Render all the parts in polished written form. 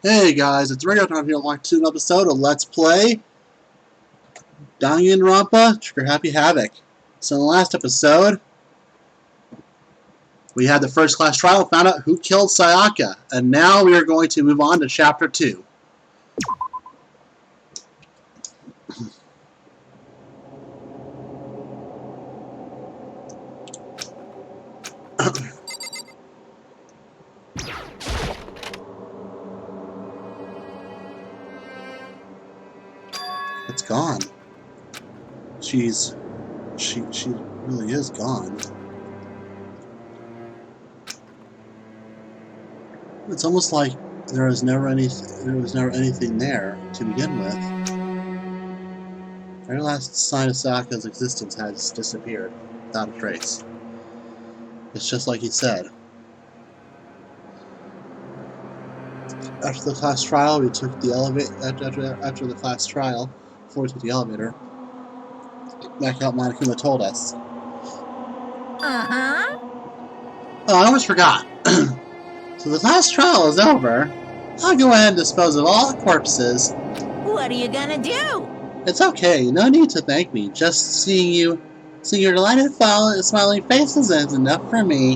Hey guys, it's Radio Time here. Welcome to an episode of Let's Play Danganronpa Trigger Happy Havoc. So in the last episode, we had the first class trial, found out who killed Sayaka, and now we are going to move on to Chapter 2. It's gone. She really is gone. It's almost like there was never anything there to begin with. Every last sign of Sayaka's existence has disappeared without a trace. It's just like he said. After the class trial, we took the elevator. After the class trial, before we took the elevator, back out Monokuma told us. Uh-huh. Oh, I almost forgot. So the class trial is over. I'll go ahead and dispose of all the corpses. What are you gonna do? It's okay. No need to thank me. Just seeing your delighted smiling faces is enough for me.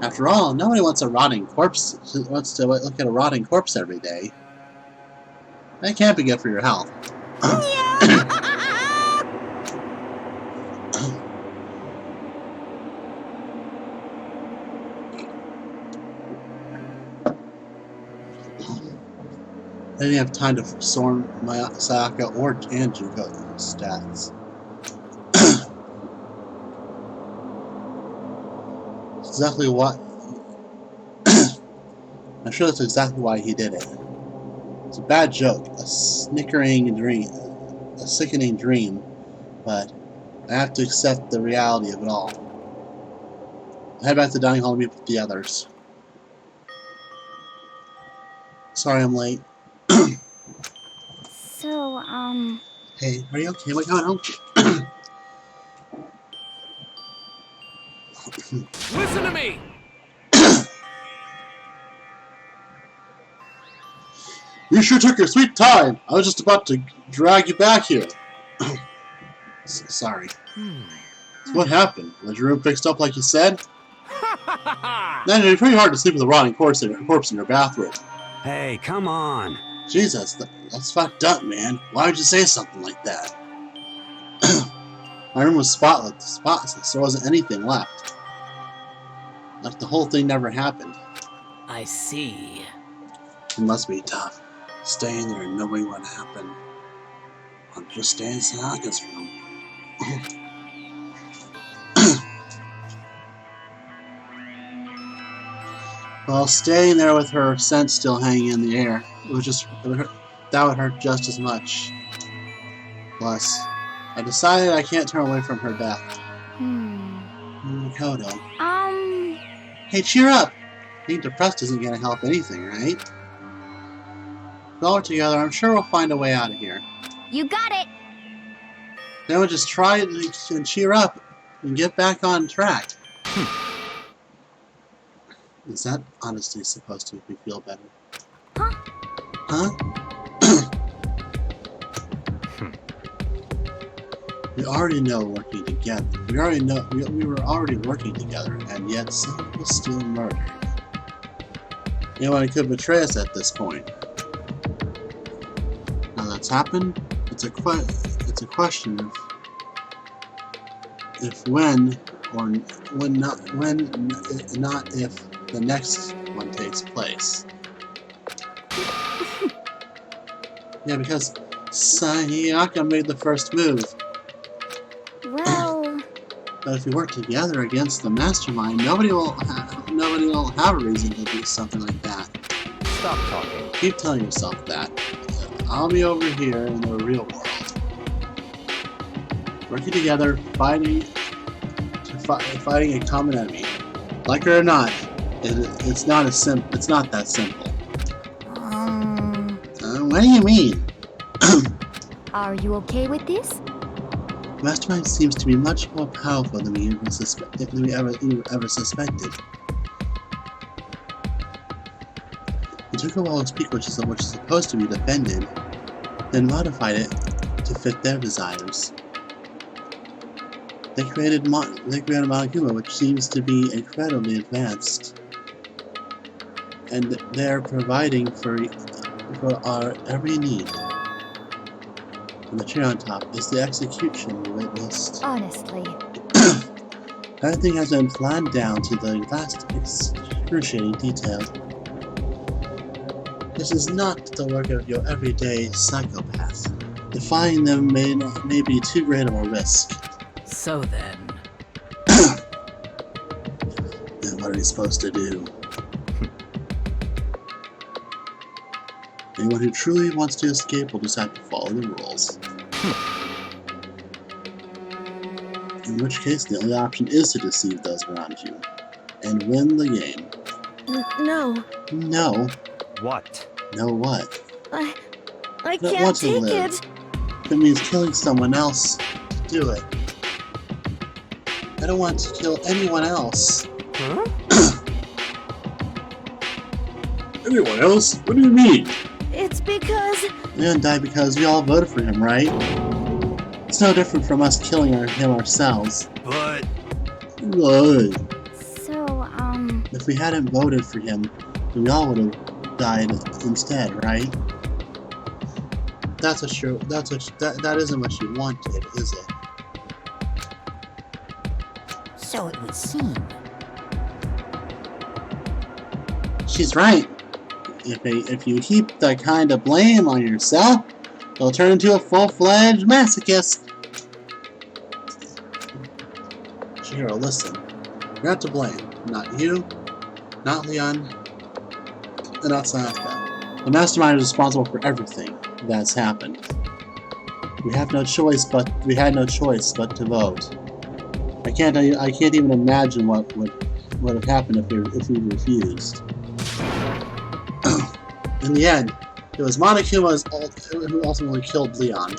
After all, nobody wants to look at a rotting corpse every day. That can't be good for your health. I didn't have time to storm my Sayaka and Junko's stats. Exactly what. I'm sure that's exactly why he did it. It's a bad joke, a sickening dream, but I have to accept the reality of it all. I head back to the dining hall to meet with the others. Sorry I'm late. So, Hey, are you okay? What going on? Listen to me! You sure took your sweet time. I was just about to drag you back here. Sorry. So what happened? Was your room fixed up like you said? Then it'd be pretty hard to sleep with a rotting corpse in your bathroom. Hey, come on. Jesus, that's fucked up, man. Why would you say something like that? My room was spotless. There wasn't anything left. Like the whole thing never happened. I see. It must be tough. Staying there and knowing what happened. I'll just stay in Sayaka's room. Well, staying there with her scent still hanging in the air, that would hurt just as much. Plus, I decided I can't turn away from her death. Kodo. Hey, cheer up! Being depressed isn't gonna help anything, right? If we all work together, I'm sure we'll find a way out of here. you got it! Then we'll just try and cheer up and get back on track. Is that honestly supposed to make me feel better? Huh? We already know working together. We already know we were already working together, and yet someone was still murdered. Anyone could betray us at this point. Now that's happened. It's a question of if when not if the next one takes place. Yeah, because Sayaka made the first move. Well... But if we work together against the mastermind, nobody will have a reason to do something like that. Stop talking. Keep telling yourself that. I'll be over here in the real world. Working together, fighting a common enemy. Like it or not, it's not that simple. What do you mean? Are you okay with this? Mastermind seems to be much more powerful than we ever suspected. It took a while to speak which is supposed to be defended, then modified it to fit their desires. They created Monokuma, which seems to be incredibly advanced, and they're providing for our every need. And the cherry on top is the execution we witnessed. Honestly. Everything has been planned down to the last excruciating detail. This is not the work of your everyday psychopath. Defying them may be too great of a risk. So then... Then what are you supposed to do? Anyone who truly wants to escape will just have to follow the rules. In which case, the only option is to deceive those around you and win the game. No. No. What? No what? I Don't can't want to take live. it. If it means killing someone else, do it. I don't want to kill anyone else. Huh? Anyone else? What do you mean? It's because... Leon died because we all voted for him, right? It's no different from us killing him ourselves. But... Good. So, If we hadn't voted for him, then we all would have died instead, right? That isn't what you wanted, is it? So it would seem. She's right. If you heap that kind of blame on yourself, you'll turn into a full-fledged masochist. Shiro, listen. You're not to blame. Not you, not Leon, and not Sayaka. The mastermind is responsible for everything that's happened. We had no choice but to vote. I can't even imagine what would have happened if we refused. In the end, it was Monokuma who ultimately killed Leon.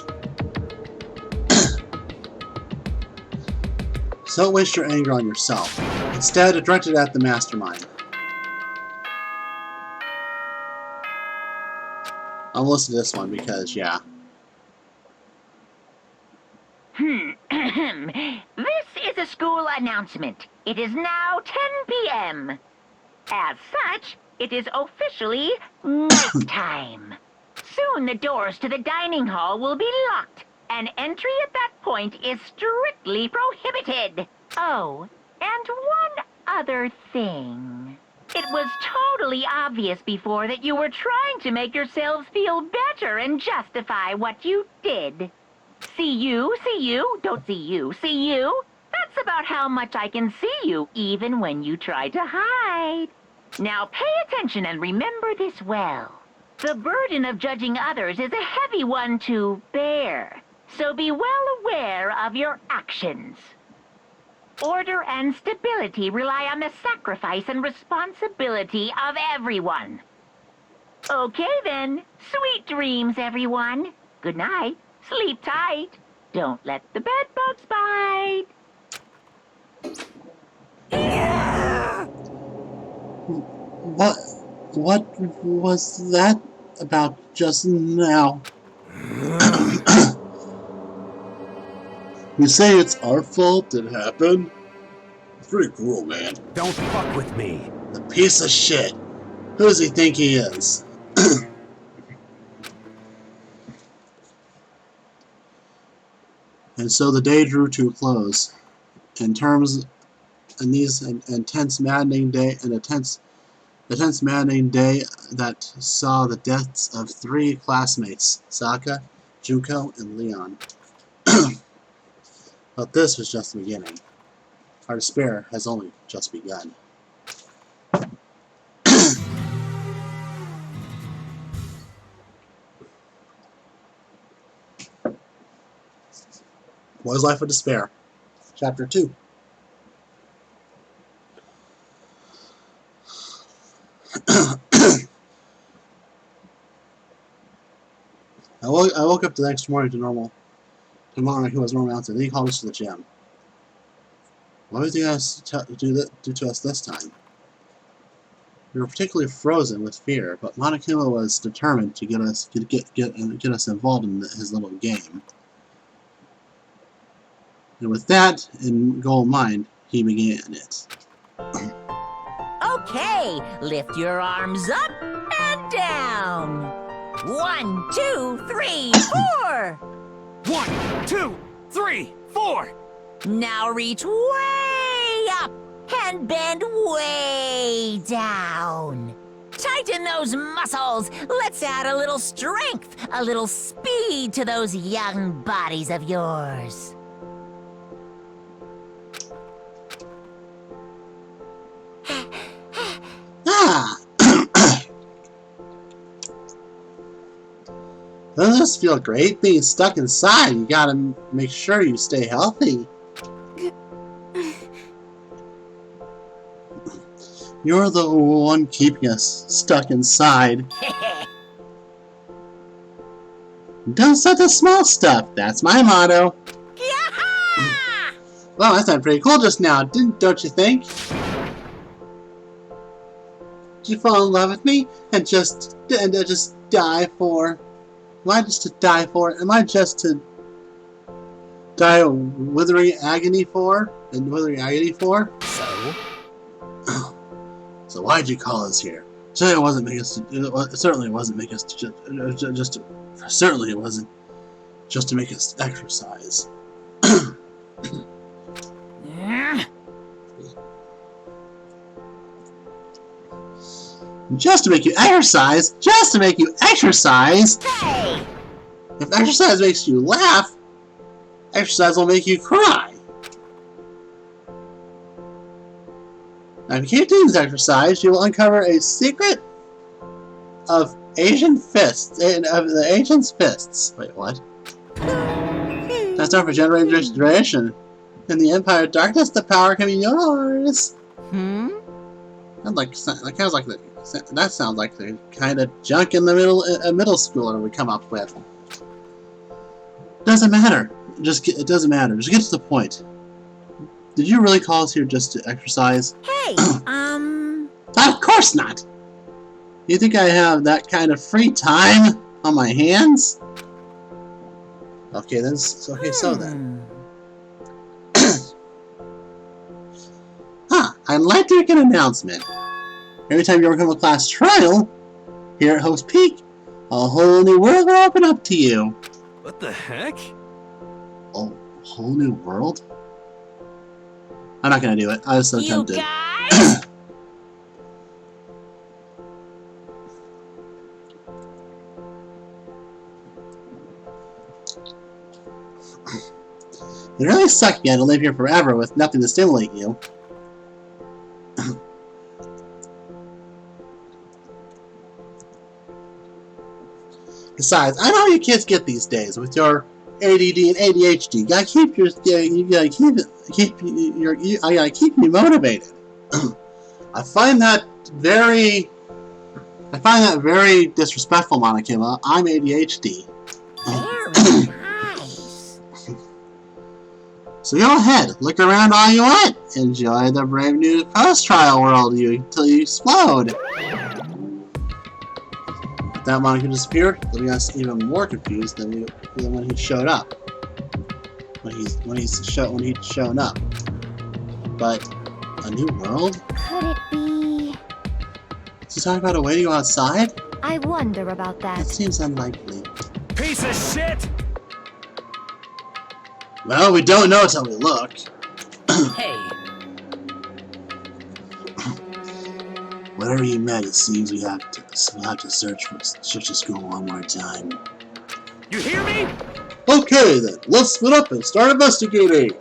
So don't waste your anger on yourself. Instead, direct it at the mastermind. I'll listen to this one because, yeah. This is a school announcement. It is now 10 p.m. As such, it is officially nighttime. Soon the doors to the dining hall will be locked, and entry at that point is strictly prohibited. Oh, and one other thing. It was totally obvious before that you were trying to make yourselves feel better and justify what you did. See you, don't see you, see you. That's about how much I can see you, even when you try to hide. Now pay attention and remember this well. The burden of judging others is a heavy one to bear, so be well aware of your actions. Order and stability rely on the sacrifice and responsibility of everyone. Okay then, sweet dreams, everyone. Good night. Sleep tight. Don't let the bed bugs bite. What was that about just now? You say it's our fault it happened? It's pretty cruel, man. Don't fuck with me. The piece of shit. Who does he think he is? And so the day drew to a close. The tense maddening day that saw the deaths of 3 classmates, Saka, Junko, and Leon. But this was just the beginning. Our despair has only just begun. Boy's Life of Despair, Chapter 2. I woke up the next morning to Mara, who was normal answer. Then he called us to the gym. What was he going to do to us this time? We were particularly frozen with fear, but Monokuma was determined to get us involved in his little game. And with that in goal in mind, he began it. Okay, lift your arms up and down. 1, 2, 3, 4. 1, 2, 3, 4! Now reach way up and bend way down. Tighten those muscles. Let's add a little strength, a little speed to those young bodies of yours. Ah! Doesn't this feel great being stuck inside? You gotta make sure you stay healthy. You're the one keeping us stuck inside. Don't start the small stuff. That's my motto. Well, that sounded pretty cool just now, don't you think? Did you fall in love with me and just die for? Am I just to die for? Am I just to die of withering agony for? And withering agony for? So? So why'd you call us here? Certainly it wasn't make us to, certainly it wasn't make us to, certainly it wasn't just to make us exercise. Just to make you exercise? Just to make you exercise? Hey! If exercise makes you laugh, exercise will make you cry. Now, if you keep doing this exercise, you will uncover a secret of Asian fists, of the Asian's fists. Wait, what? That's not for generation. In the Empire of Darkness, the power can be yours. That sounds like the kind of junk in the middle schooler would come up with. Doesn't matter. It doesn't matter. Just get to the point. Did you really call us here just to exercise? Hey, Of course not! You think I have that kind of free time on my hands? Okay, then. Okay, so then. I'd like to make an announcement. Every time you overcome a class trial, here at Host Peak, a whole new world will open up to you. What the heck? A whole new world? I'm not gonna do it. I was so tempted. You guys? It really sucks again to live here forever with nothing to stimulate you. Besides, I know how you kids get these days with your ADD and ADHD. You gotta keep I gotta keep you motivated. I find that very disrespectful, Monokuma. I'm ADHD. Very nice. So go ahead, look around all you want. Enjoy the brave new post-trial world until you explode. That Monokuma disappeared, leaving us even more confused than when he showed up. When he'd shown up. But a new world? Could it be? Is he talking about a way to go outside? I wonder about That that. seems unlikely. Piece of shit! Well, we don't know until we look. Hey! Whatever you meant, it seems we'll have to search the school one more time. You hear me? Okay then, let's split up and start investigating.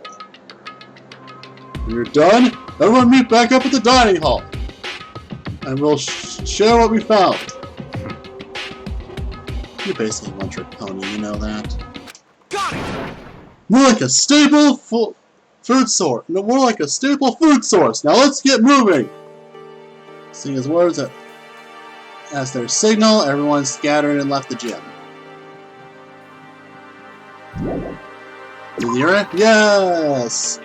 When you're done, everyone meet back up at the dining hall. And we'll share what we found. You're basically one trick pony, you know that. Got it! More like a staple food source. No, more like a staple food source. Now let's get moving. Seeing his words as their signal, everyone scattered and left the gym. Did you hear it? Yes!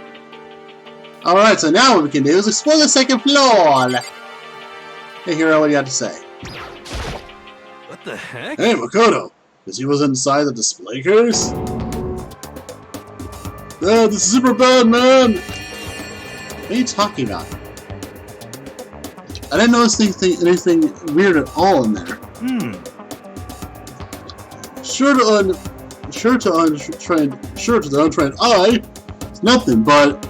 Alright, so now what we can do is explore the second floor! Hey, Hero, what do you have to say? What the heck? Hey, Makoto! Because he was inside the display case? Yeah, this is super bad, man! What are you talking about? I didn't notice anything weird at all in there. Sure to the untrained eye, it's nothing, but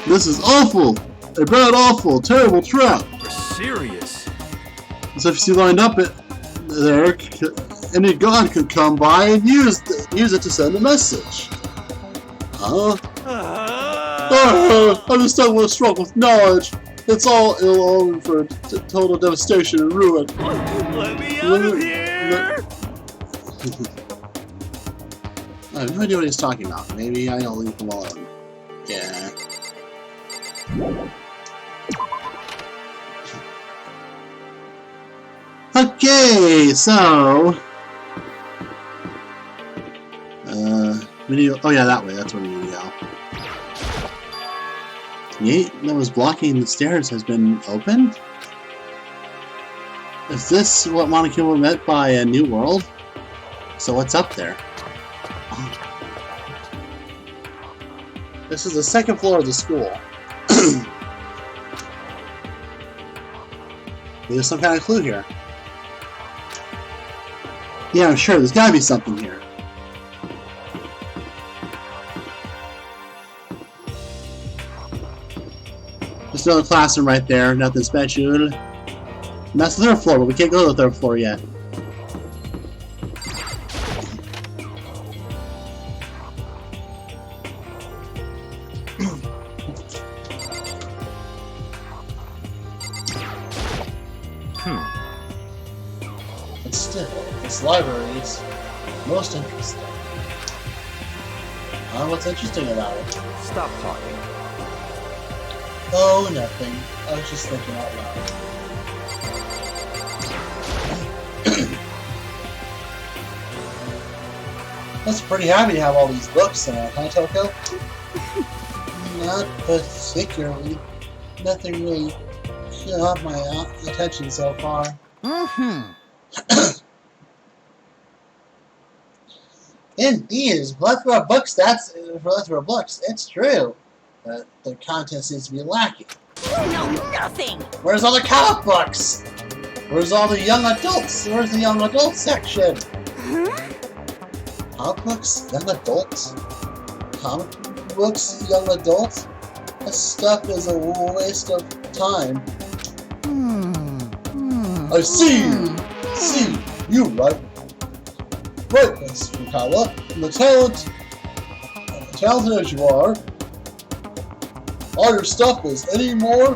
this is awful! A bad, awful, terrible trap! You're serious? So if you see lined up there, any god could come by and use it to send a message. Huh? I'm just struck with knowledge. It's all ill-omened for total devastation and ruin. Let me out of here! I have no idea what he's talking about. Maybe I'll leave him alone. Yeah. Okay, so... video... Oh yeah, that way. That's where we need to go. The gate that was blocking the stairs has been opened? Is this what Monokuma meant by a new world? So what's up there? This is the second floor of the school. There's some kind of clue here. Yeah, I'm sure. There's gotta be something here. There's another classroom right there. Nothing special. And that's the third floor, but we can't go to the third floor yet. But still, this library is most interesting. What's interesting about it? Stop talking. Oh, nothing. I was just thinking out loud. That's pretty happy to have all these books in it, huh, Toko? Not particularly. Nothing really caught my attention so far. Indeed, it's plethora of books. That's plethora of books. It's true. But the content seems to be lacking. No, nothing! Where's all the comic books? Where's all the young adults? Where's the young adult section? Comic books? Young adults? Comic books? Young adults? This stuff is a waste of time. I see! See, you right. Right, Miss Fukawa. And the talented as you are, all your stuff is any more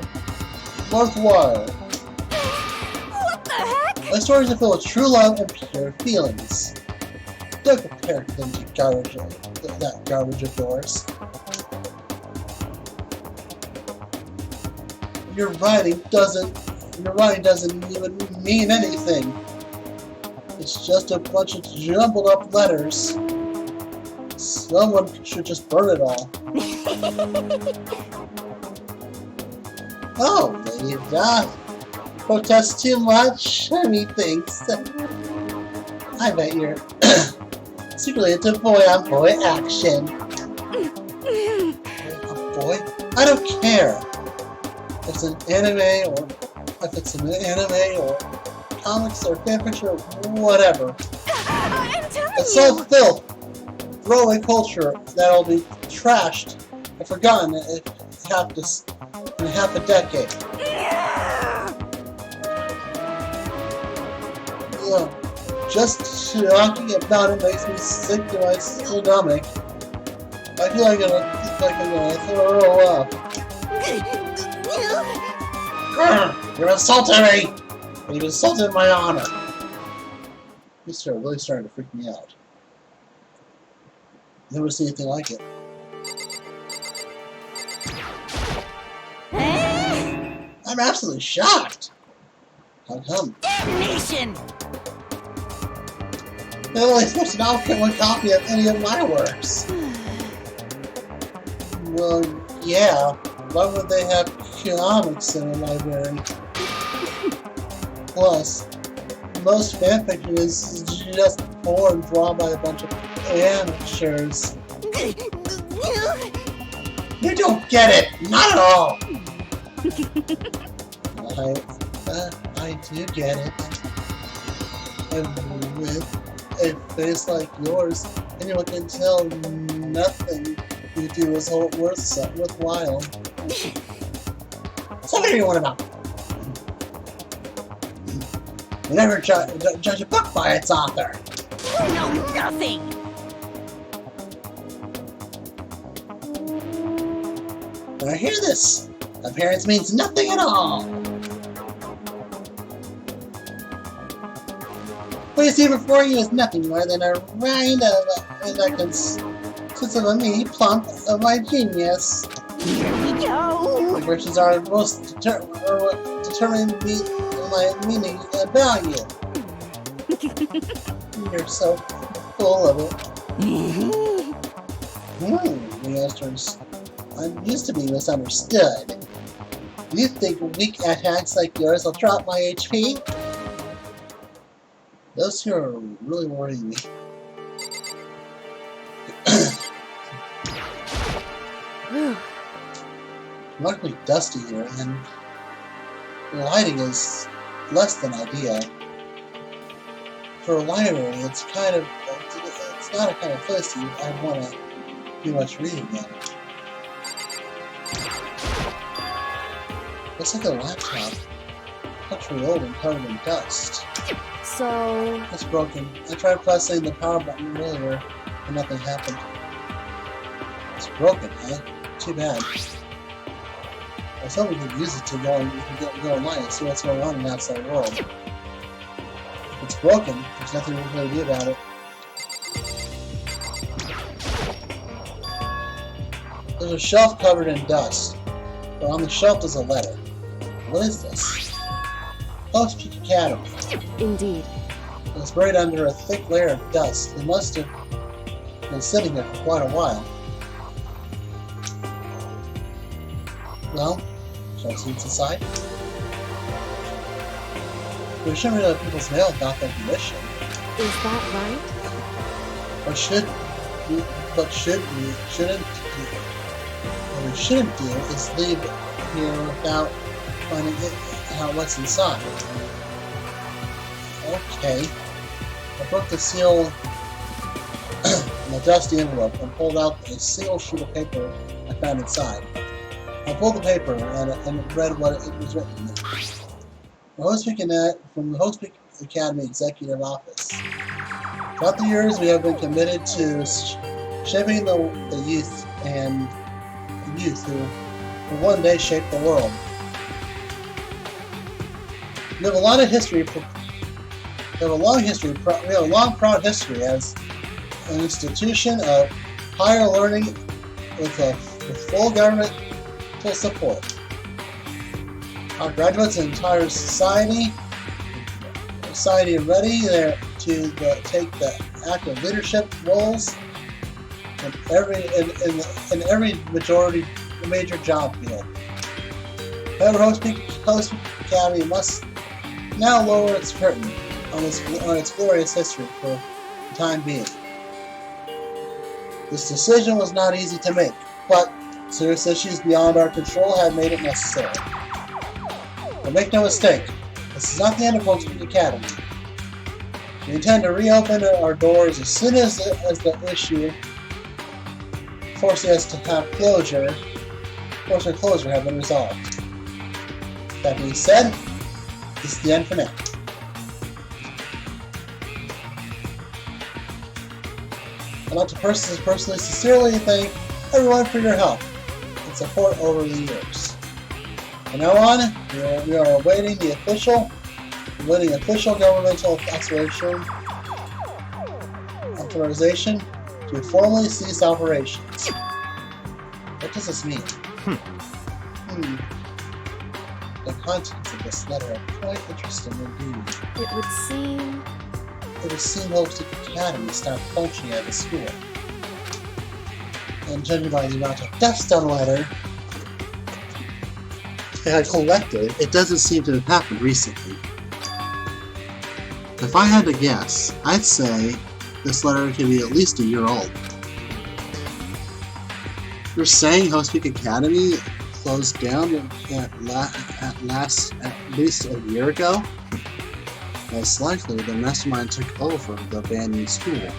worthwhile. What the heck? My stories are filled with true love and pure feelings. Don't compare them to that garbage of yours. Your writing doesn't even mean anything. It's just a bunch of jumbled up letters. Someone should just burn it all. Oh, Lady Dot. Protest too much? Methinks. I bet you're secretly into boy-on-boy action. Boy? I don't care. If it's an anime or comics or fanfiction or whatever. I'm telling It's you! all filth. Throwaway culture that'll be trashed and forgotten in half a decade. Yeah, just talking about it makes me sick to my stomach. I feel like I'm gonna throw up. You're insulting me! And you've insulted my honor. These are really starting to freak me out. Never seen anything like it. I'm absolutely shocked. How come? Damnation! They're only supposed to not get one copy of any of my works. Well, yeah. Why would they have comics in a library? Plus, most fanfiction is just poor and drawn by a bunch of amateurs. You don't get it! Not at all! I do get it. And with a face like yours, anyone can tell nothing you do is worthwhile. So what do you want about? You never judge a book by its author. You know nothing! When I hear this, appearance means nothing at all. What you see before you is nothing more than a rind that consists of a meaty plump of my genius. Here we go! The versions are most determined my meaning and value. You're so full of it. I'm used to being misunderstood. Do you think weak attacks like yours will drop my HP? Those two are really worrying me. Luckily dusty here, and the lighting is less than ideal. For a library, it's not a kind of place I'd want to do much reading in. Looks like a laptop. Looks really old and covered in dust. So... It's broken. I tried pressing the power button earlier, and nothing happened. It's broken, huh? Too bad. I was hoping we could use it to go online and see what's going on in the outside world. If it's broken, there's nothing we can really do about it. There's a shelf covered in dust, but on the shelf is a letter. What is this? Post Peak Academy. Indeed. It's buried under a thick layer of dust. It must have been sitting there for quite a while. Well, shall I see what's inside? We shouldn't read other people's mail without their permission. Is that right? What we shouldn't do is leave here without finding out what's inside. Okay. I broke the seal in a dusty envelope and pulled out a single sheet of paper I found inside. I pulled the paper and read what it was written in. From the Host Peak Academy Executive Office. Throughout the years, we have been committed to shaping the youth who will one day shape the world. We have a long proud history as an institution of higher learning with full governmental support. Our graduates and entire society are ready there to take the active leadership roles in every major job field. However, Host Peak Academy must now lower its curtain on its glorious history for the time being. This decision was not easy to make, but serious issues beyond our control had made it necessary. But make no mistake, this is not the end of Host Peak Academy. We intend to reopen our doors as soon as the issue forcing us to have closure have been resolved. That being said, this is the end for now. I'd like to personally sincerely thank everyone for your help and support over the years. From now on, we are awaiting official governmental authorization to formally cease operations. What does this mean? The contents of this letter are quite interesting indeed. It would seem Host Peak Academy stopped functioning as a school. And judging by the amount of dust on the letter I had collected, it doesn't seem to have happened recently. If I had to guess, I'd say this letter could be at least a year old. You're saying Host Peak Academy closed down at least a year ago? Most likely, the mastermind took over the abandoned school,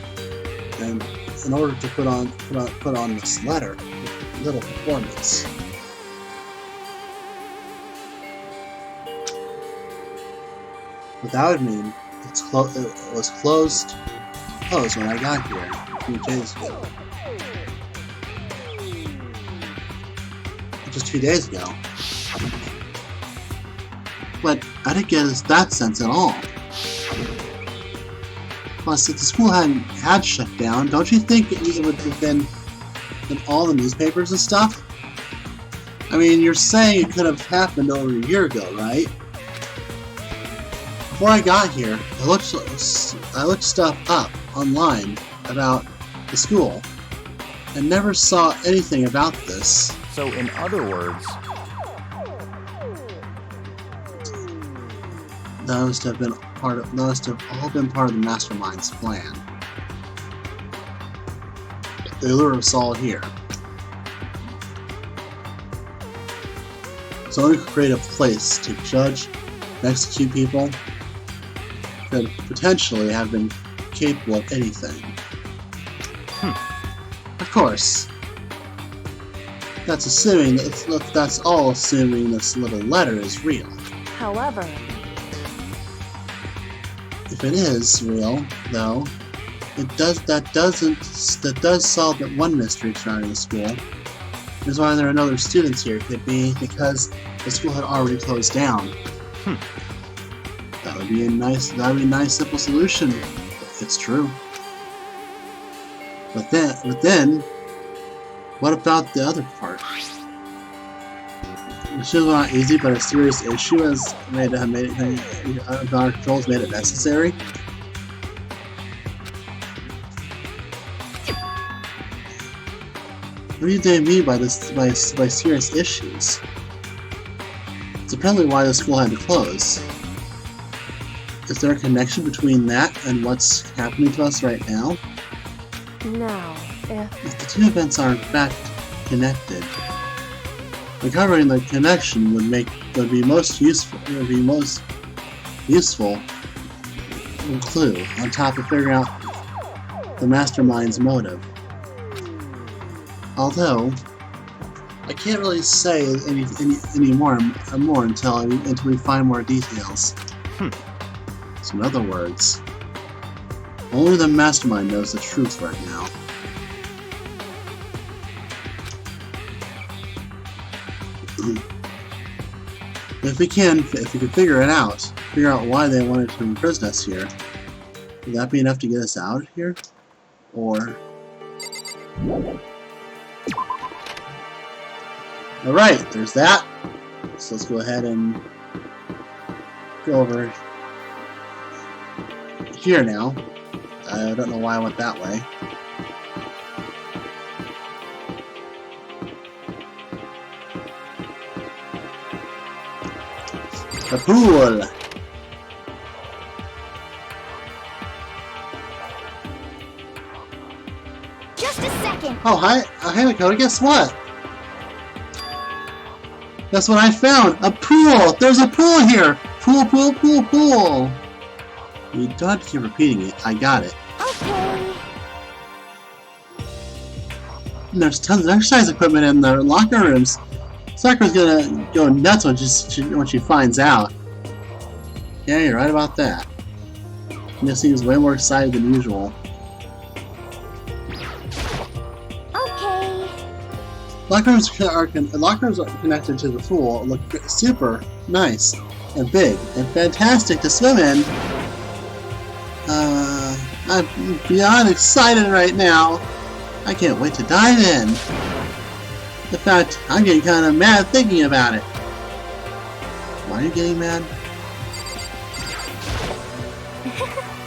and in order to put on this little performance. But that would mean it was closed when I got here a few days ago. Just 2 days ago. But I didn't get that sense at all. Plus, if the school had shut down, don't you think it would have been in all the newspapers and stuff? I mean, you're saying it could have happened over a year ago, right? Before I got here, I looked stuff up online about the school and never saw anything about this. So, in other words, those have all been part of the mastermind's plan. They lure us all here. So we create a place to judge and execute people could potentially have been capable of anything. Of course, that's all assuming this little letter is real. However, if it is real, though, that does solve that one mystery surrounding the school. There's why there are no other students here. Could be because the school had already closed down. That would be a nice simple solution. It's true. But then, what about the other part? It's just not easy, but a serious issue has made our controls made it necessary. What do they mean by this? By serious issues? It's apparently why the school had to close. Is there a connection between that and what's happening to us right now? now, If the two events are in fact connected, recovering the connection would be most useful. It would be most useful clue on top of figuring out the mastermind's motive. Although I can't really say any more until we find more details. So in other words, only the mastermind knows the truth right now. If we can figure out why they wanted to imprison us here, would that be enough to get us out of here? Or... Alright, there's that. So let's go ahead and go over here now. I don't know why I went that way. The pool! just a second. Oh, hi, Makoto, guess what? Guess what I found? A pool! There's a pool here! Pool, pool, pool, pool! You don't have to keep repeating it. I got it. Okay. And there's tons of exercise equipment in the locker rooms. Sakura's gonna go nuts when she finds out. Yeah, you're right about that. She seems way more excited than usual. Okay. Locker rooms are connected to the pool. Look super nice and big and fantastic to swim in. I'm beyond excited right now. I can't wait to dive in. In fact, I'm getting kind of mad thinking about it. Why are you getting mad?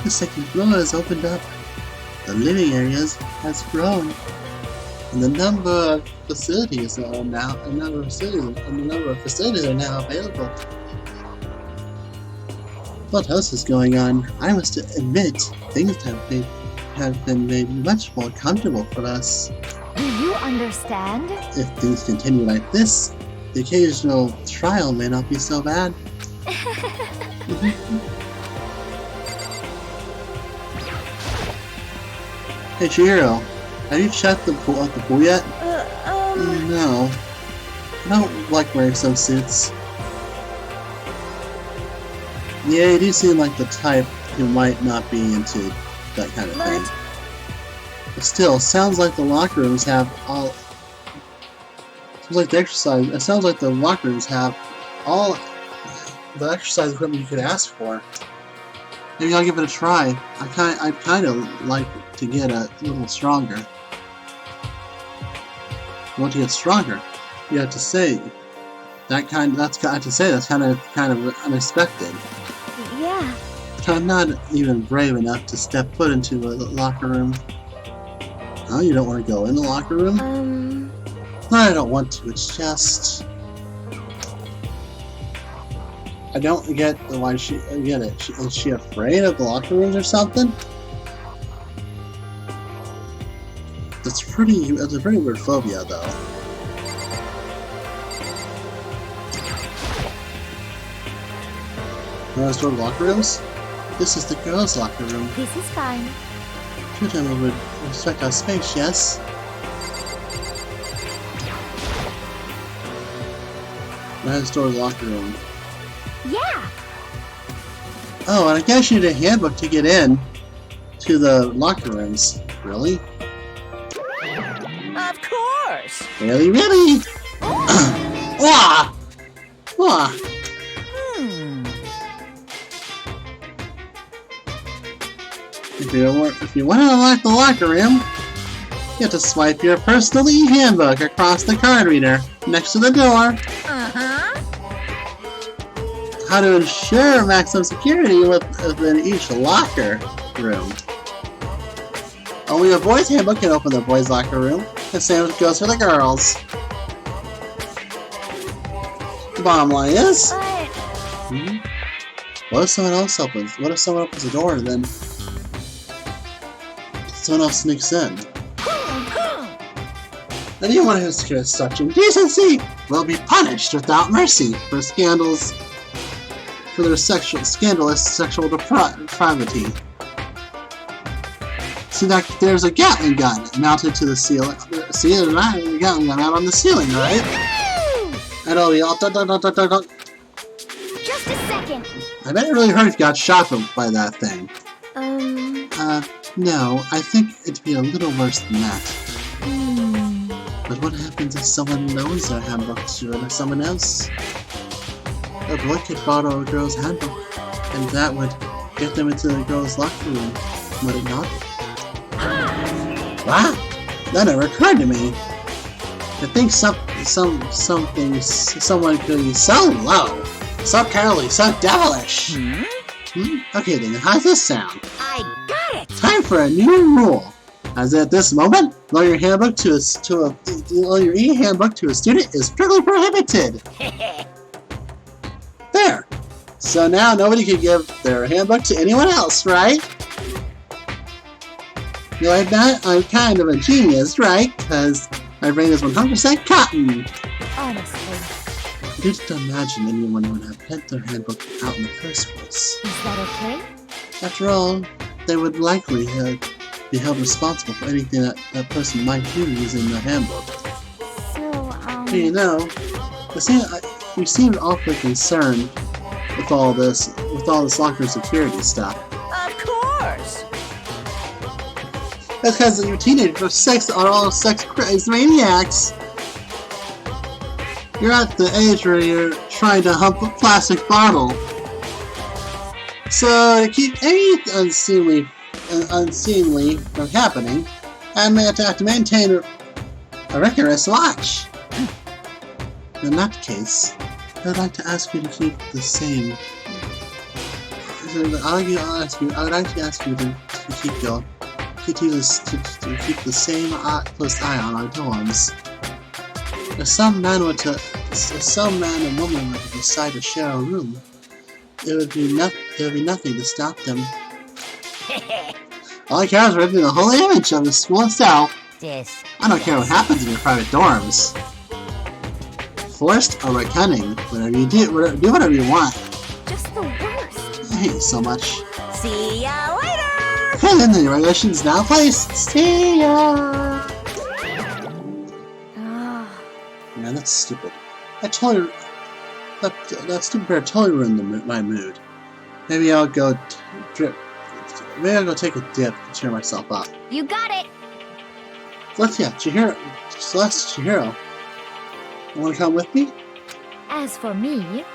The second floor has opened up. The living areas has grown. And the number of facilities are now available. What else is going on? I must admit, things have been made much more comfortable for us. Do you understand? If things continue like this, the occasional trial may not be so bad. Hey Chihiro, have you checked the pool at the pool yet? No. I don't like wearing some suits. Yeah, you do seem like the type who might not be into that kind of thing. But still, sounds like the locker rooms have all... Sounds like the exercise... It sounds like the locker rooms have all the exercise equipment you could ask for. Maybe I'll give it a try. I'd kind of like to get a little stronger. You want to get stronger? You have to say that's kind of unexpected. Yeah. I'm not even brave enough to step foot into a locker room. Oh, you don't want to go in the locker room? No, I don't want to. It's just I don't get why she. I get it. Is she afraid of the locker rooms or something? That's a pretty weird phobia, though. Wanna store locker rooms? This is the girls' locker room. This is fine. Children would respect our space, yes? Wanna store the locker room? Yeah. Oh, and I guess you need a handbook to get in to the locker rooms. Really? Of course. Really? Wah! Wah! If you want to unlock the locker room, you have to swipe your personal e-handbook across the card reader next to the door. How to ensure maximum security within each locker room. Only a boys' handbook can open the boys' locker room. The same goes for the girls. The bottom line is, what if someone else opens? What if someone opens the door and then someone else sneaks in? Anyone who shows such indecency will be punished without mercy for scandalous sexual depravity. See that there's a Gatling gun mounted to the ceiling. See, there's a Gatling gun out on the ceiling, right? And all the Just a second. I bet it really hurt if you got shot by that thing. No, I think it'd be a little worse than that. But what happens if someone knows their handbook to someone else? A boy could borrow a girl's handbook, and that would get them into the girl's locker room, would it not? What? That never occurred to me. I think someone could be so low, so cowardly, so devilish. Okay then, how's this sound? I got it. Time for a new rule. As at this moment, loan your e-handbook to a student is strictly prohibited. There. So now nobody can give their handbook to anyone else, right? You like that? I'm kind of a genius, right? Because my brain is 100% cotton. Honestly. I didn't imagine anyone would have lent their handbook out in the first place. Is that okay? After all, they would likely be held responsible for anything that person might do using the handbook. So, Hey, you know, you seemed awfully concerned with all this locker security stuff. Of course. That's because your teenagers are all sex-crazed maniacs. You're at the age where you're trying to hump a plastic bottle. So to keep any unseemly from happening, I may have to maintain a rigorous watch. In that case, I'd like to ask you to keep the same. I would like to ask you to keep the same close eye on our dorms. If some man and woman were to decide to share a room, it would be nothing to stop them. All I care is ripping the whole image of the small cell. I don't care what happens in your private dorms. Forced or by cunning, whatever you do whatever you want. Just the worst. I hate you so much. See ya later! And then the regulations now in place. See ya! Ah, Man, that's stupid. That stupid pair totally ruined my mood. Maybe I'll go Maybe I'll go take a dip to cheer myself up. you got it. Chihiro. Celeste, Chihiro. You wanna come with me? As for me,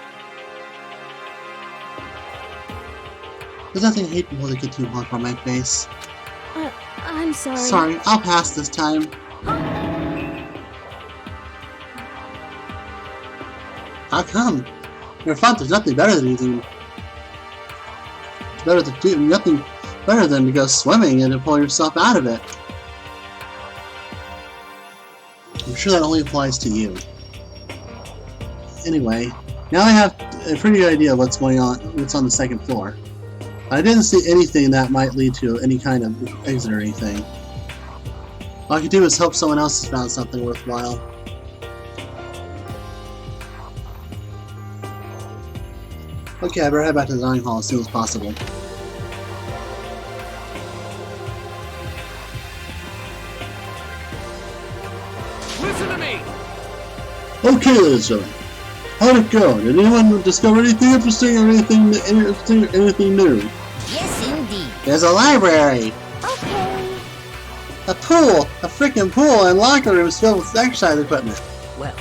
There's nothing I hate more than get too hard for my face. I'm sorry. Sorry, I'll pass this time. How come? You're fun, there's nothing better than anything. Nothing better than to go swimming and to pull yourself out of it. I'm sure that only applies to you. Anyway, now I have a pretty good idea of what's on the second floor. I didn't see anything that might lead to any kind of exit or anything. All I can do is hope someone else has found something worthwhile. Okay, I better head back to the dining hall as soon as possible. Listen to me! Okay, ladies and gentlemen. How'd it go? Did anyone discover anything interesting or anything new? Yes, indeed. There's a library, Okay. a pool, a freaking pool, and locker rooms filled with exercise equipment. Well,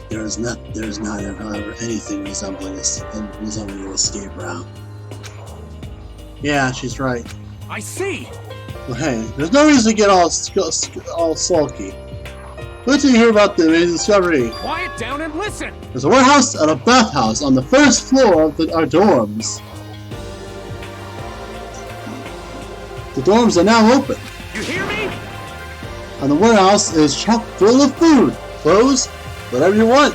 There's not, however, anything resembling an escape route. Yeah, she's right. I see! Well, hey, there's no reason to get all sulky. Wait till you hear about the amazing discovery. Quiet down and listen! There's a warehouse and a bathhouse on the first floor of our dorms. The dorms are now open, You hear me? and the warehouse is chock full of food, clothes, whatever you want.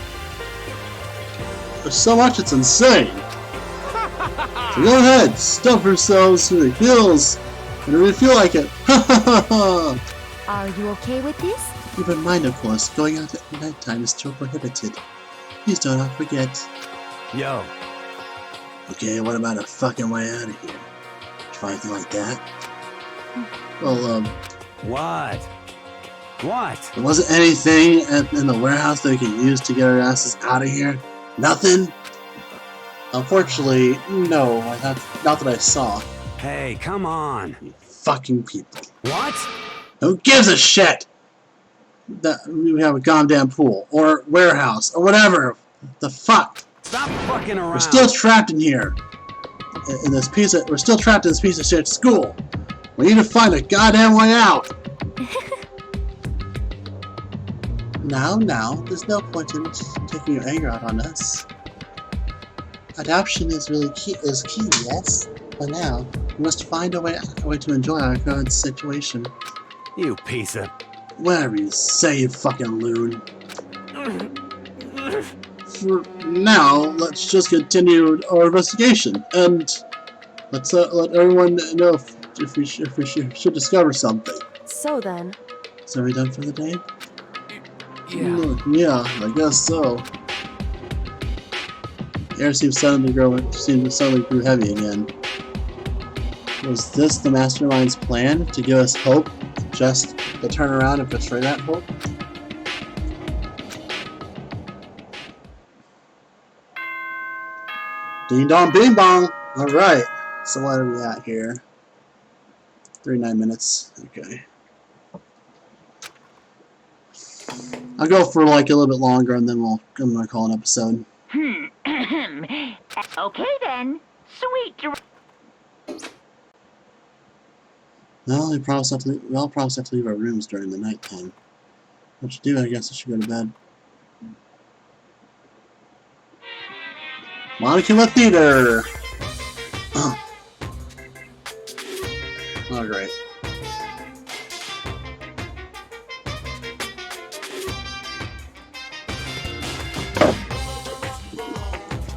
There's so much, it's insane. So go ahead, stuff yourselves to the gills whenever you feel like it. Are you okay with this? Keep in mind, of course, going out at nighttime is still prohibited. Please do not forget. Yo, Okay, what about a fucking way out of here? Did you find anything like that? Well, what? What? there wasn't anything in the warehouse that we could use to get our asses out of here? Nothing? Unfortunately, no. Not that I saw. Hey, come on. You fucking people. What? Who gives a shit? That we have a goddamn pool, or warehouse, or whatever. The fuck? Stop fucking around. We're still trapped in here. We're still trapped in this piece of shit school. We need to find a goddamn way out. Now, there's no point in taking your anger out on us. Adoption is really key, yes? But now, we must find a way to enjoy our current situation. You piece of... Whatever you say, you fucking loon. For now, let's just continue our investigation, and let's let everyone know if we should discover something. So then, So are we done for the day? Yeah. Yeah, I guess so. The air seems suddenly grew heavy again. Was this the mastermind's plan to give us hope, just to turn around and betray that hope? Ding dong, bing bong. All right. So what are we at here? 39 minutes. Okay. I'll go for like a little bit longer, and then I'm gonna call an episode. Okay then. Sweet dreams. Well, we all probably have to leave our rooms during the nighttime. What you do? I guess I should go to bed. Monocular Theater. Oh, great.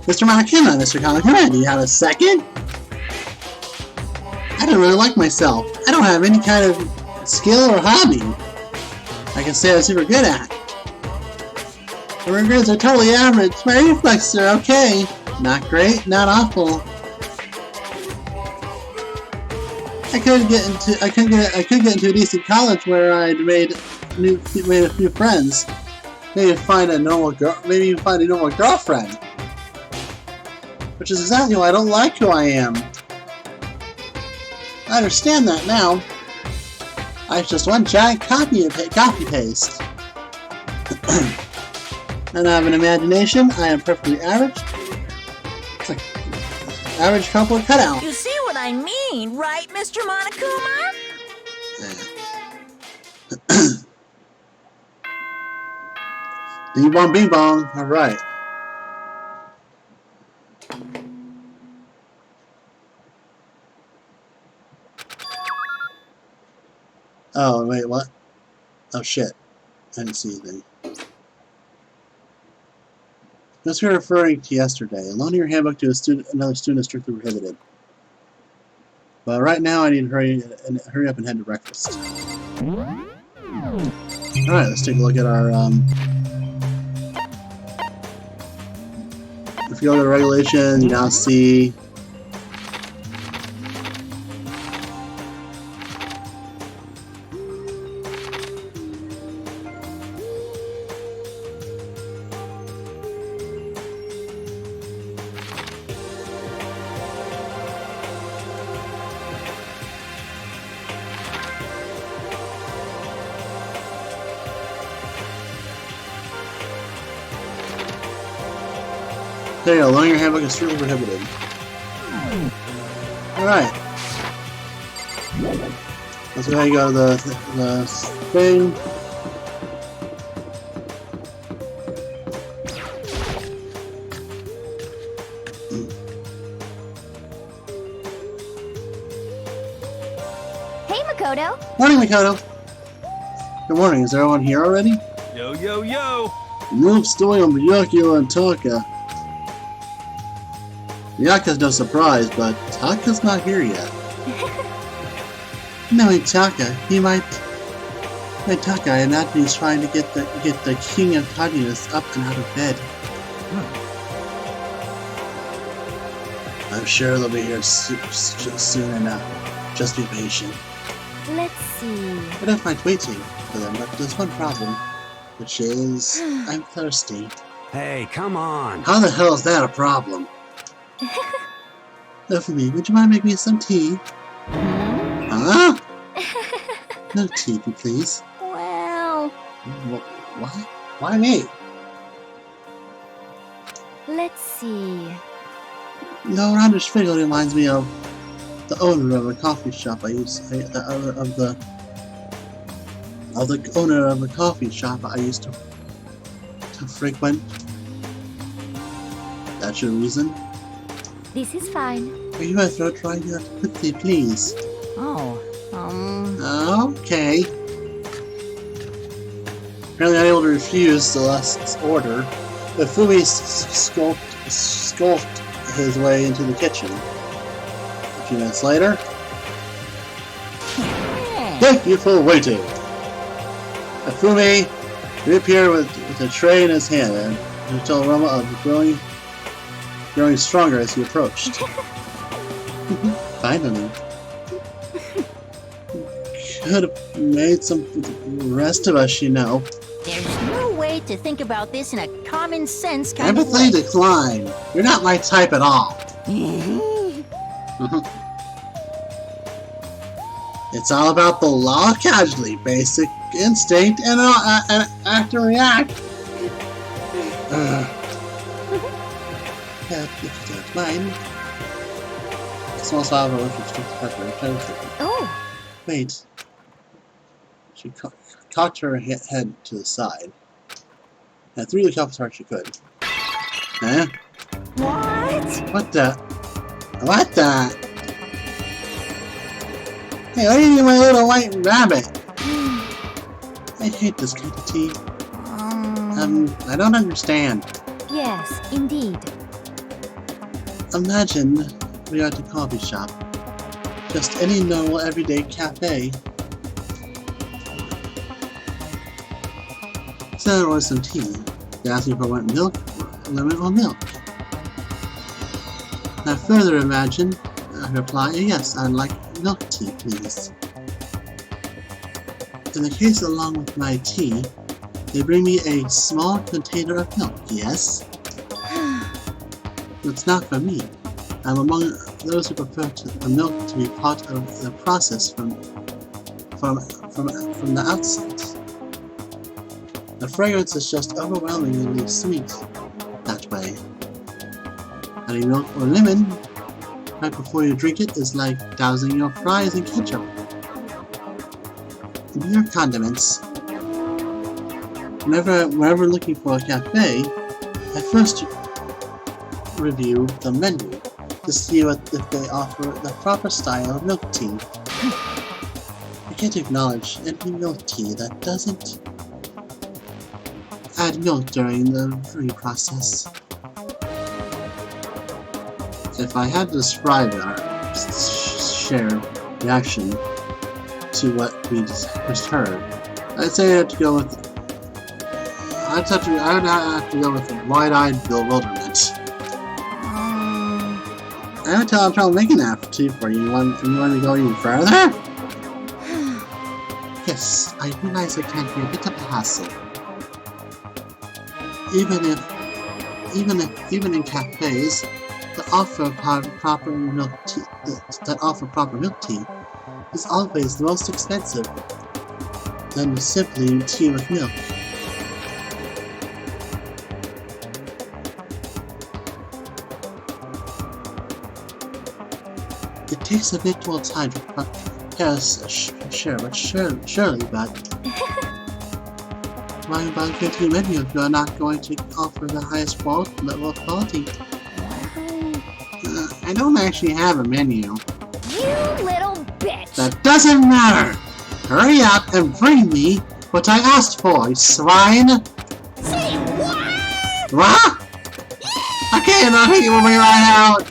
Mr. Monokuma, Mr. Kamakura, do you have a second? I don't really like myself. I don't have any kind of skill or hobby I can say I'm super good at. My grades are totally average. My reflexes are okay. Not great, not awful. I could get into a decent college where I'd made a few friends. Maybe find a normal girlfriend. Which is exactly why I don't like who I am. I understand that now. I'm just one giant copy paste. And I have an imagination. I am perfectly average. It's like average cardboard cutout. You see what I mean, right, Mr. Monokuma? Ding bong, bing bong. All right. Oh wait, what? Oh shit! I didn't see anything. Just referring to yesterday. Loaning your handbook to another student is strictly prohibited. But right now, I need to hurry up and head to breakfast. All right, let's take a look at our. If you go to regulations, you now see. There you go, loaning your handbook is strictly prohibited. Alright. Let's go ahead and go to the thing. Hey, Makoto. Morning, Makoto. Good morning, is everyone here already? Yo, yo, yo! Move story on Miyako and Taka. Miyaka's no surprise, but Taka's not here yet. Knowing Taka, he might Taka, I imagine he's trying to get the king of tardiness up and out of bed. I'm sure they'll be here soon enough. Just be patient. Let's see. I don't mind waiting for them, but there's one problem, which is I'm thirsty. Hey, come on! How the hell is that a problem? For me, would you mind making me some tea? Huh? No tea, please. Well, Why? Why me? let's see. No, Randish figure reminds me of the owner of a coffee shop I used to frequent. That's your reason? This is fine. Are you a throat dry yet? Quickly, please. Oh, Okay. Apparently unable to refuse the last order, but Fumi skulked his way into the kitchen. A few minutes later, thank you for waiting. Fumi reappeared with a tray in his hand, and the aroma of growing stronger as he approached. Finally. Could have made some for the rest of us, you know. there's no way to think about this in a common sense kind of Empathy way. decline. You're not my type at all. It's all about the law of casualty, basic instinct, and act and react. Yeah, if you don't mind. Small salvo with restricted pepper. Oh, Wait. She cocked her head to the side and threw the cup as hard as she could. Huh? What? What the? What the? Hey, what are you doing, my little white rabbit? I hate this kind of tea. I don't understand. yes, indeed. Imagine we are at the coffee shop. Just any normal everyday cafe. So I ordered some tea. They asked me if I want milk, lemon, or milk. I further imagine, I reply, yes, I'd like milk tea, please. In the case along with my tea, they bring me a small container of milk, yes? It's not for me. I'm among those who prefer the milk to be part of the process from the outset. The fragrance is just overwhelmingly sweet that way. Adding milk or lemon right before you drink it is like dousing your fries in ketchup. Mere condiments. Whenever looking for a cafe, I first review the menu to see if they offer the proper style of milk tea. I can't acknowledge any milk tea that doesn't add milk during the brewing process. If I had to describe our shared reaction to what we just heard, I'd say I would have to go with wide-eyed bewilderment. I would tell I'm making that tea for you. You want to go even further? Yes, I realize it can be a bit of a hassle. Even in cafes that offer proper milk tea is always the most expensive than simply tea with milk. It takes a bit more time to prepare surely, but why about getting a menu if you are not going to offer the highest level of quality? I don't actually have a menu. You little bitch! That doesn't matter! Hurry up and bring me what I asked for, you swine! Say what? What? Okay, I'm not taking my right out!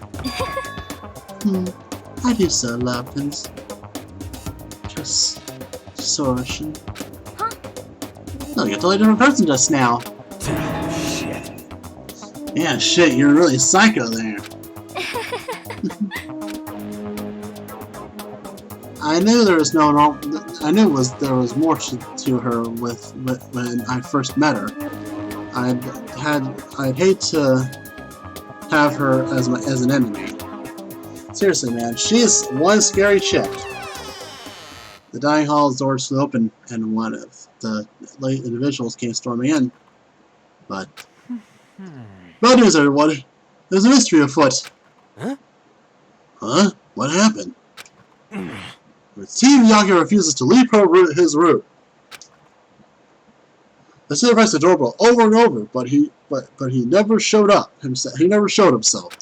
I do so love things. Just Sortion. Huh? No, you're a totally different person just now. Shit. Yeah, shit, you're really psycho there. I knew there was there was more to her when I first met her. I'd hate to have her as an enemy. Seriously, man, she's one scary chick. The dining hall's doors flew open, and one of the late individuals came storming in. But bad news, everyone! There's a mystery afoot. Huh? Huh? What happened? Team Miyagi refuses to leave his room. I still pressed the doorbell over and over, but he never showed up himself. He never showed himself.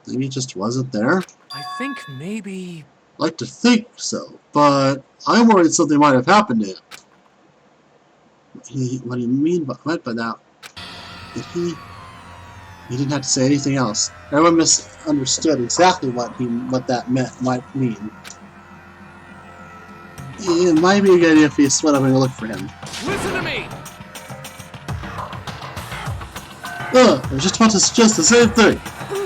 Maybe he just wasn't there. I think maybe... I'd like to think so, but I'm worried something might have happened to him. What he meant by that? He didn't have to say anything else. Everyone misunderstood exactly what that might mean. It might be a good idea if he split up and look for him. Listen to me! I was just about to suggest the same thing.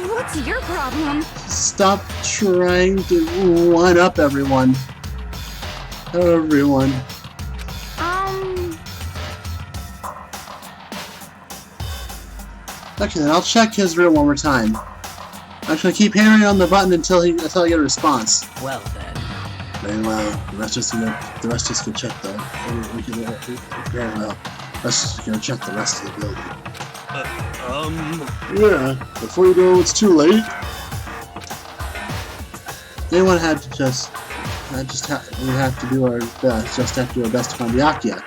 What's your problem? Stop trying to one up everyone. Okay, then I'll check his room one more time. I'm just gonna keep hammering on the button until I get a response. Well then. Very well. The rest just can check though. Very well. Let's just gonna check the rest of the building. Yeah. Before you go, it's too late. Anyone had to we have to do our best. Just have to do our best to find Byakuya.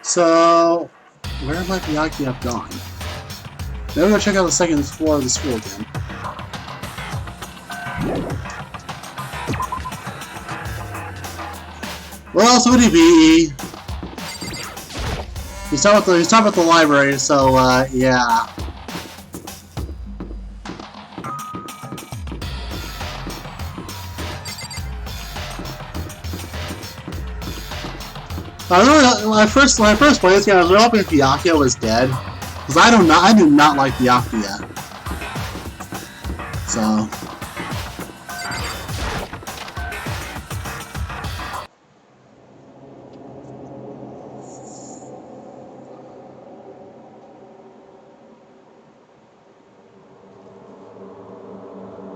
So, where might Byakuya have gone? Now we're gonna check out the second floor of the school again. Where else would he be? He's talking about the library, so yeah. I remember when I first played this game, I was really hoping Byakuya was dead, because I do not like Byakuya. So.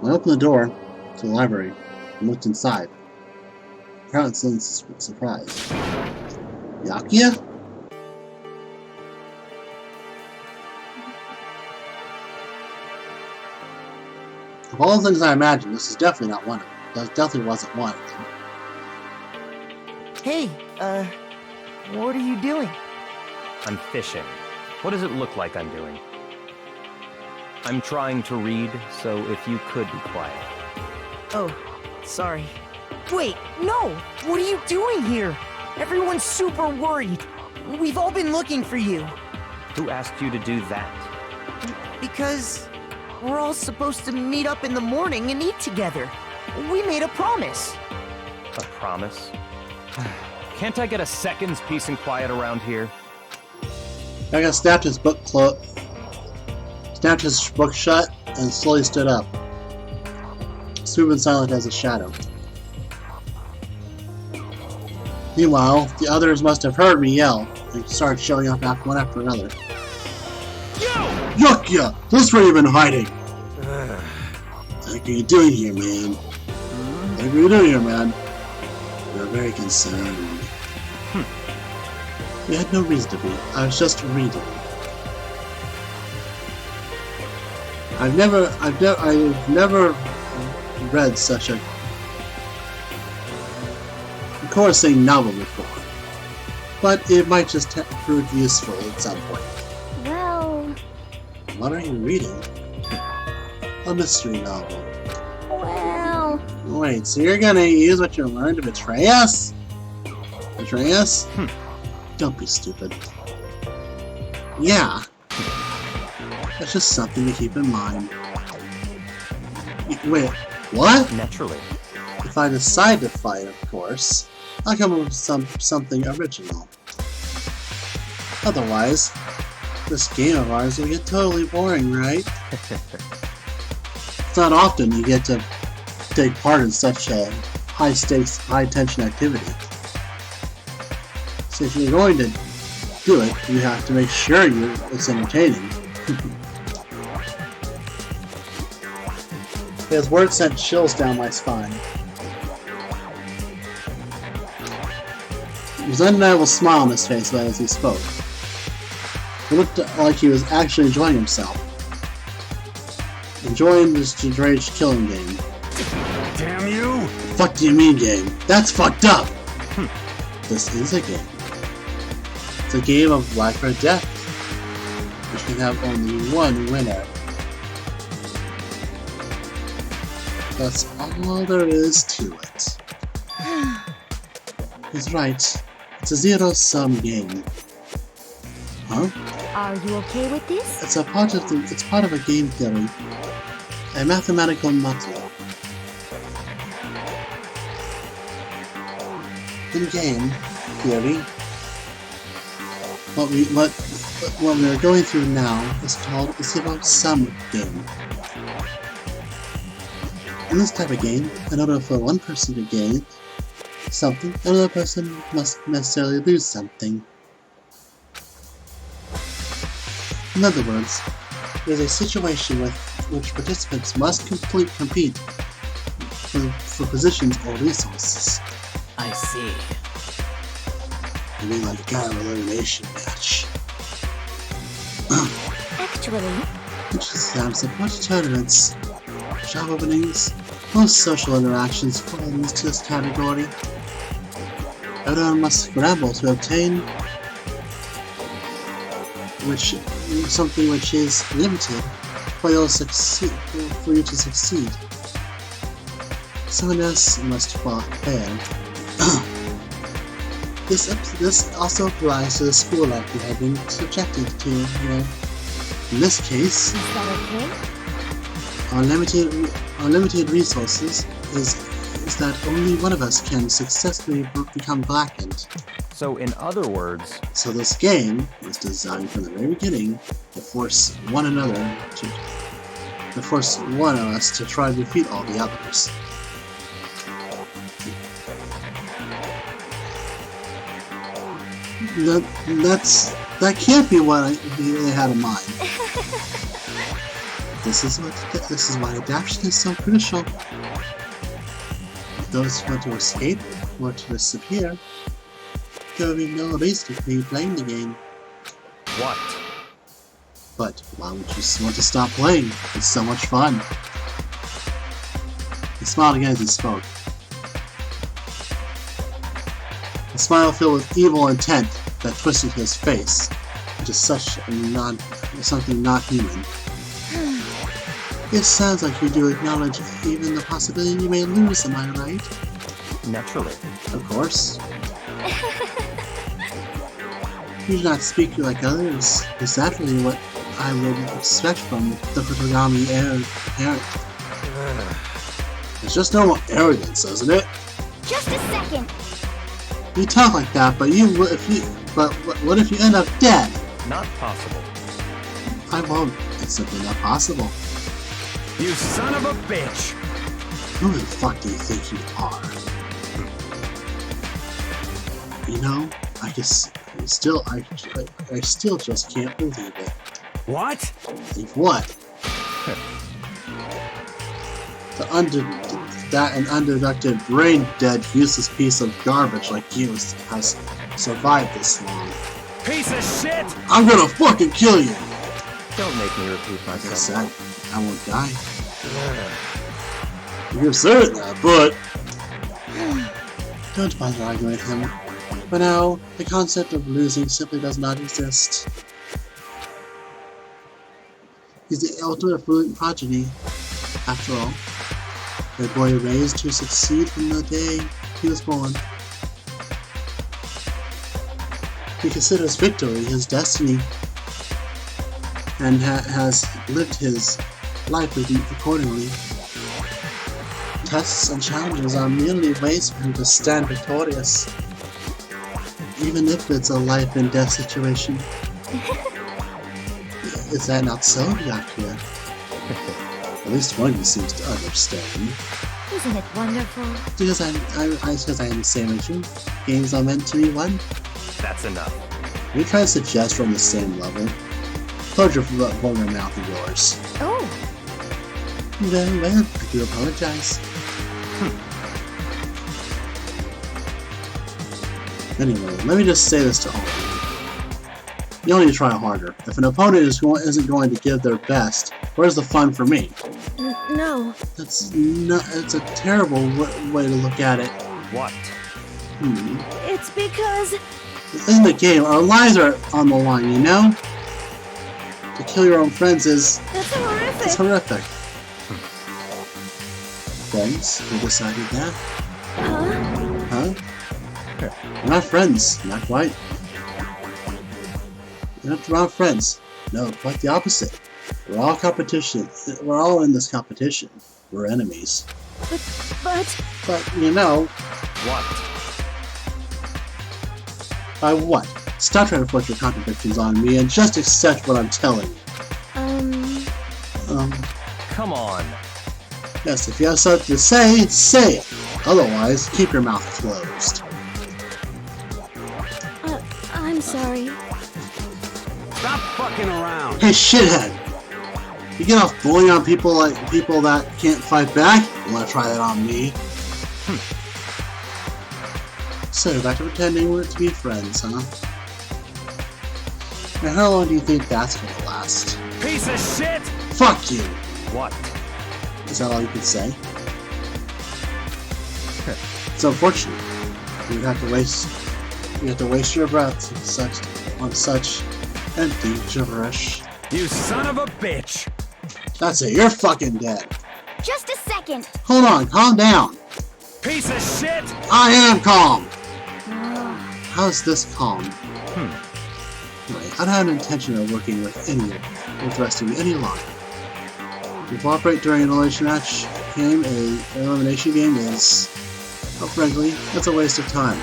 I opened the door to the library and looked inside. Apparently, in surprise. Byakuya? Of all the things I imagined, this is definitely not one of them. That definitely wasn't one of them. Hey, what are you doing? I'm fishing. What does it look like I'm doing? I'm trying to read, so if you could be quiet. Oh, sorry. Wait, no! What are you doing here? Everyone's super worried. We've all been looking for you. Who asked you to do that? Because we're all supposed to meet up in the morning and eat together. We made a promise. A promise? Can't I get a second's peace and quiet around here? Mecha snapped his book shut and slowly stood up, smooth and silent as a shadow. Meanwhile, the others must have heard me yell and started showing up one after another. Byakuya! This is where you've been hiding! What are you doing here, man? What are you doing here, man? You're very concerned. You had no reason to be. I was just reading. I've never read such a chorusing novel before, but it might just prove useful at some point. Well, What are you reading? A mystery novel. well... Wait, so you're gonna use what you learned to betray us? Betray us? Don't be stupid. Yeah. That's just something to keep in mind. Wait, what? Naturally. If I decide to fight, of course, I'll come up with something original. Otherwise, this game of ours will get totally boring, right? It's not often you get to take part in such a high-stakes, high-tension activity. So if you're going to do it, you have to make sure it's entertaining. His words sent chills down my spine. There was an undeniable smile on his face as he spoke. It looked like he was actually enjoying himself. Enjoying this deranged killing game. Damn you! Fuck do you mean game? That's fucked up! This is a game. It's a game of life or death, which can have only one winner. That's all there is to it. He's right. It's a zero-sum game. Huh? Are you okay with this? It's part of a game theory. A mathematical motto. In game theory, what we are going through now is called a zero-sum game. In this type of game, in order for one person to gain something, another person must necessarily lose something. In other words, there's a situation with which participants must compete for positions or resources. I see. I mean, like a kind of elimination match. Actually, Exams, support tournaments, job openings, most social interactions fall into this category. Everyone must scramble to obtain something which is limited for you to succeed. Someone else must fail. This also applies to the school life we have been subjected to, In this case, is that okay? our limited resources is that only one of us can successfully become blackened. So in other words... So this game was designed from the very beginning to force one of us to try to defeat all the others. That can't be what they had in mind. This is why adaptation is so crucial. If those who want to escape or to disappear, there will be no reason to be playing the game. What? But why would you want to stop playing? It's so much fun. He smiled again as he spoke. A smile filled with evil intent that twisted his face into something not human. It sounds like you do acknowledge even the possibility you may lose, am I right? Naturally. Of course. You do not speak like others. Exactly what I would expect from the Fotogami parent. It's just normal arrogance, isn't it? Just a second. You talk like that, but what if you end up dead? Not possible. I won't. It's simply not possible. You son of a bitch! Who the fuck do you think you are? You know, I still just can't believe it. What? Believe what? That an undeducted, brain-dead, useless piece of garbage like you has survived this long. Piece of shit! I'm gonna fucking kill you! Don't make me repeat Like I myself. said, I won't die. You're certain that, but... Don't bother arguing with him. For now, the concept of losing simply does not exist. He's the ultimate affluent progeny, after all. The boy raised to succeed from the day he was born. He considers victory his destiny, and has lived his life accordingly. Tests and challenges are merely ways for him to stand victorious, even if it's a life and death situation. Is that not so, Byakuya? At least one of you seems to understand. Isn't it wonderful? Because I am the same as you. Games are meant to be one. That's enough. You're trying to suggest we're on the same level. Close your vulgar mouth of yours. Oh, Very well, I do apologize. Anyway, let me just say this to all of you. You only need to try harder. If an opponent isn't going to give their best, where's the fun for me? no. It's a terrible way to look at it. What? It's because... This isn't a game. Our lives are on the line, you know? To kill your own friends is... That's horrific. It's horrific. Friends? We decided that? Huh? We're not friends. Not quite. We're not friends. No, quite the opposite. We're all competition. We're all in this competition. We're enemies. But... But, you know... What? By what? Stop trying to force your contradictions on me and just accept what I'm telling you. Come on. Yes, if you have something to say, say it. Otherwise, keep your mouth closed. I'm sorry. Stop fucking around! Hey, shithead! You get off bullying on people that can't fight back? You wanna try that on me? So, you're back to pretending we're to be friends, huh? Now, how long do you think that's gonna last? Piece of shit! Fuck you! What? Is that all you can say? It's unfortunate. You have to waste your breath on such empty gibberish. You son of a bitch! That's it, you're fucking dead. Just a second. Hold on, calm down. Piece of shit! I am calm! How's this calm? Anyway, I don't have an intention of working with the rest of you any longer. To cooperate during an elimination match game, an elimination game is, frankly, that's a waste of time.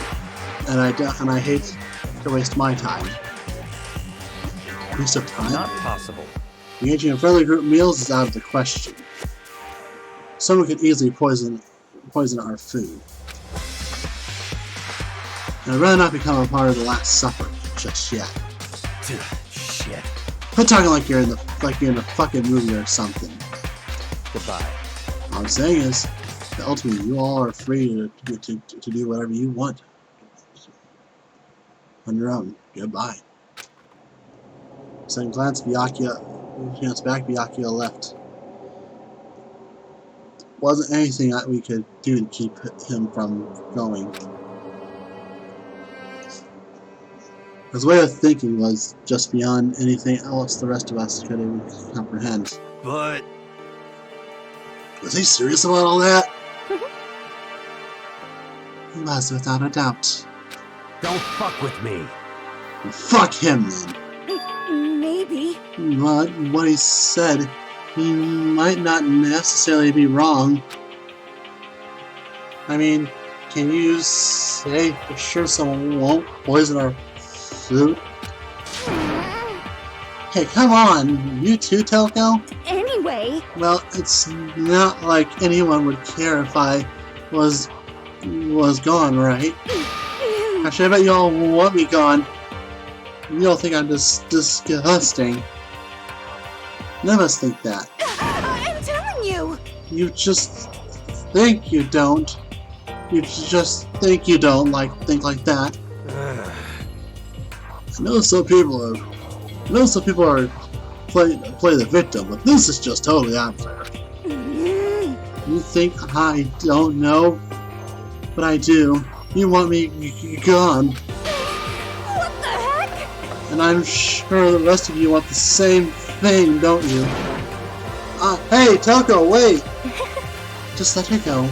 and I hate to waste my time. Waste of time? Not possible. Engaging in friendly group meals is out of the question. Someone could easily poison our food. And I'd rather not become a part of the Last Supper just yet. Shit. Quit talking like you're in a fucking movie or something. Goodbye. All I'm saying is that ultimately you all are free to do whatever you want on your own. Goodbye. Sudden glance, back, Byakuya left. Wasn't anything that we could do to keep him from going. His way of thinking was just beyond anything else the rest of us could even comprehend. But... Was he serious about all that? He was, without a doubt. don't fuck with me. Fuck him, then. Maybe. What he said, he might not necessarily be wrong. I mean, can you say for sure someone won't poison our food? Hey, come on! You too, Telco? Anyway. Well, it's not like anyone would care if I was gone, right? Actually, I bet you all want me gone. You all think I'm just disgusting. None of us think that. I'm telling you. You just think you don't. You just think you don't think like that. I know some people are play the victim, but this is just totally unfair. You think I don't know? But I do. You want me gone. What the heck? And I'm sure the rest of you want the same thing, don't you? Hey, Telco, wait! Just let her go.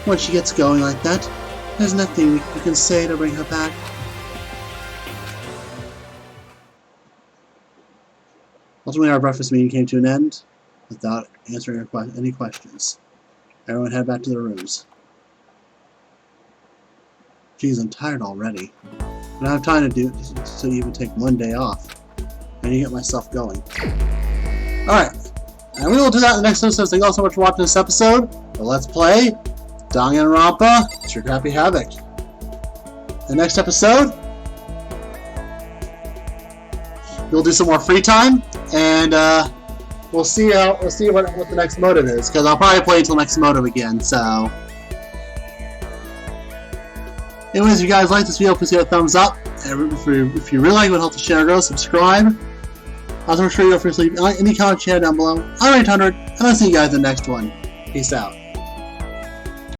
When she gets going like that, there's nothing you can say to bring her back. Ultimately, our breakfast meeting came to an end without answering any questions. Everyone headed back to their rooms. Geez, I'm tired already. I don't have time to even take one day off. I need to get myself going. Alright, and we will do that in the next episode. Thank you all so much for watching this episode. But let's play Danganronpa Trigger Happy Havoc. The next episode, we'll do some more free time, and we'll see what the next motive is, because I'll probably play until next motive again. So, anyways, if you guys like this video, please give it a thumbs up. And if you really like it, it would help the channel grow. Subscribe. Also, make sure you don't forget to leave any comment chat down below. I'm 800, and I'll see you guys in the next one. Peace out.